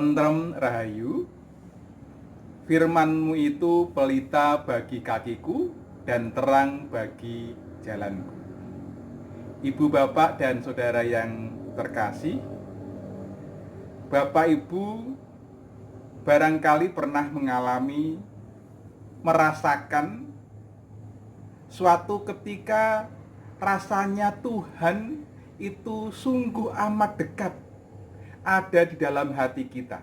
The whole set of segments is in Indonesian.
Tentrem Rahayu, firman-Mu itu pelita bagi kakiku dan terang bagi jalanku. Ibu, bapak, dan saudara yang terkasih, Bapak Ibu barangkali pernah merasakan suatu ketika rasanya Tuhan itu sungguh amat dekat ada di dalam hati kita.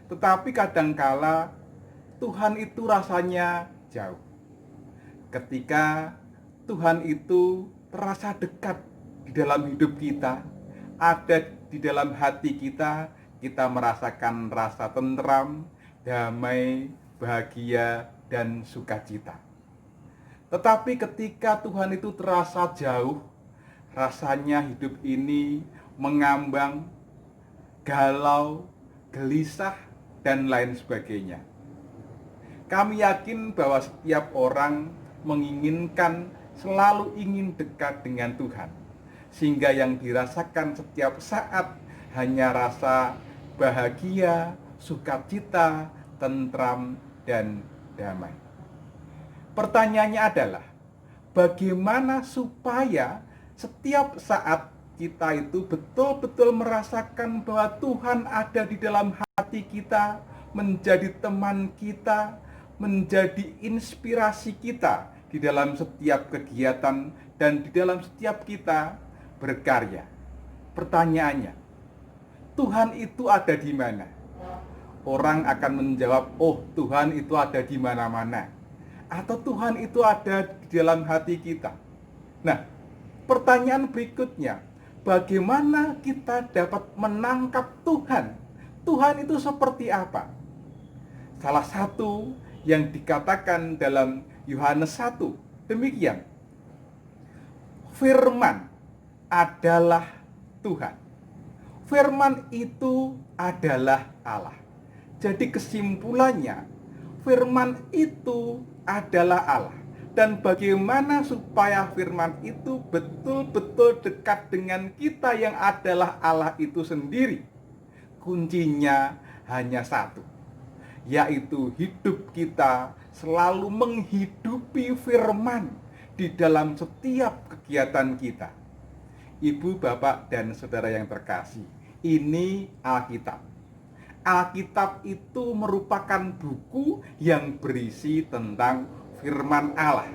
Tetapi kadangkala Tuhan itu rasanya jauh. Ketika Tuhan itu terasa dekat di dalam hidup kita, ada di dalam hati kita, kita merasakan rasa tentram, damai, bahagia, dan sukacita. Tetapi ketika Tuhan itu terasa jauh, rasanya hidup ini mengambang, galau, gelisah, dan lain sebagainya. Kami yakin bahwa setiap orang menginginkan, selalu ingin dekat dengan Tuhan, sehingga yang dirasakan setiap saat hanya rasa bahagia, sukacita, tentram, dan damai. Pertanyaannya adalah, bagaimana supaya setiap saat kita itu betul-betul merasakan bahwa Tuhan ada di dalam hati kita, menjadi teman kita, menjadi inspirasi kita di dalam setiap kegiatan dan di dalam setiap kita berkarya. Pertanyaannya, Tuhan itu ada di mana? Orang akan menjawab, oh, Tuhan itu ada di mana-mana. Atau Tuhan itu ada di dalam hati kita. Nah, pertanyaan berikutnya, bagaimana kita dapat menangkap Tuhan? Tuhan itu seperti apa? Salah satu yang dikatakan dalam Yohanes 1, demikian. Firman adalah Tuhan. Firman itu adalah Allah. Jadi kesimpulannya, firman itu adalah Allah. Dan bagaimana supaya firman itu betul-betul dekat dengan kita yang adalah Allah itu sendiri? Kuncinya hanya satu, yaitu hidup kita selalu menghidupi firman di dalam setiap kegiatan kita. Ibu, bapak, dan saudara yang terkasih, ini Alkitab. Alkitab itu merupakan buku yang berisi tentang firman Allah.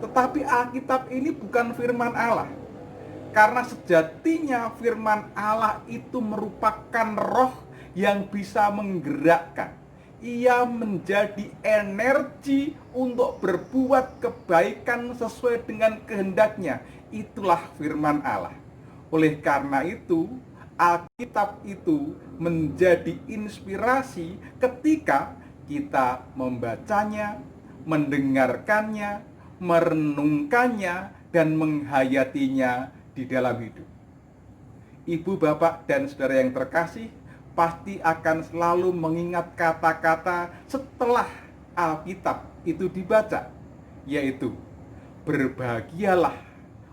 Tetapi Alkitab ini bukan firman Allah. Karena sejatinya firman Allah itu merupakan roh yang bisa menggerakkan. Ia menjadi energi untuk berbuat kebaikan sesuai dengan kehendaknya. Itulah firman Allah. Oleh karena itu, Alkitab itu menjadi inspirasi ketika kita membacanya, mendengarkannya, merenungkannya, dan menghayatinya di dalam hidup. Ibu, bapak, dan saudara yang terkasih, pasti akan selalu mengingat kata-kata setelah Alkitab itu dibaca, yaitu berbahagialah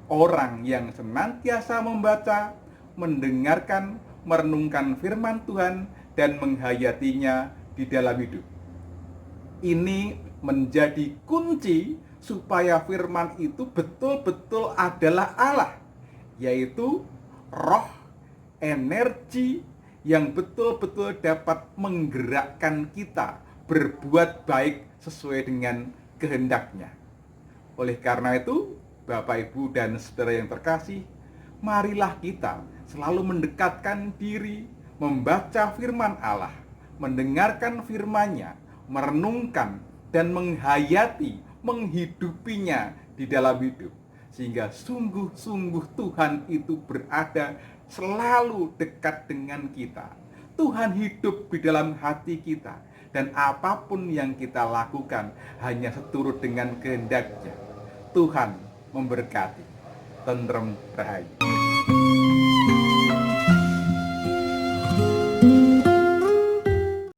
orang yang senantiasa membaca, mendengarkan, merenungkan firman Tuhan, dan menghayatinya di dalam hidup. Ini menjadi kunci supaya firman itu betul-betul adalah Allah, yaitu roh, energi yang betul-betul dapat menggerakkan kita berbuat baik sesuai dengan kehendaknya. Oleh karena itu, Bapak, Ibu, dan saudara yang terkasih, marilah kita selalu mendekatkan diri, membaca firman Allah, mendengarkan firman-Nya, merenungkan dan menghayati, menghidupinya di dalam hidup. Sehingga sungguh-sungguh Tuhan itu berada selalu dekat dengan kita. Tuhan hidup di dalam hati kita. Dan apapun yang kita lakukan hanya seturut dengan kehendak-Nya. Tuhan memberkati. Tentrem Rahayu.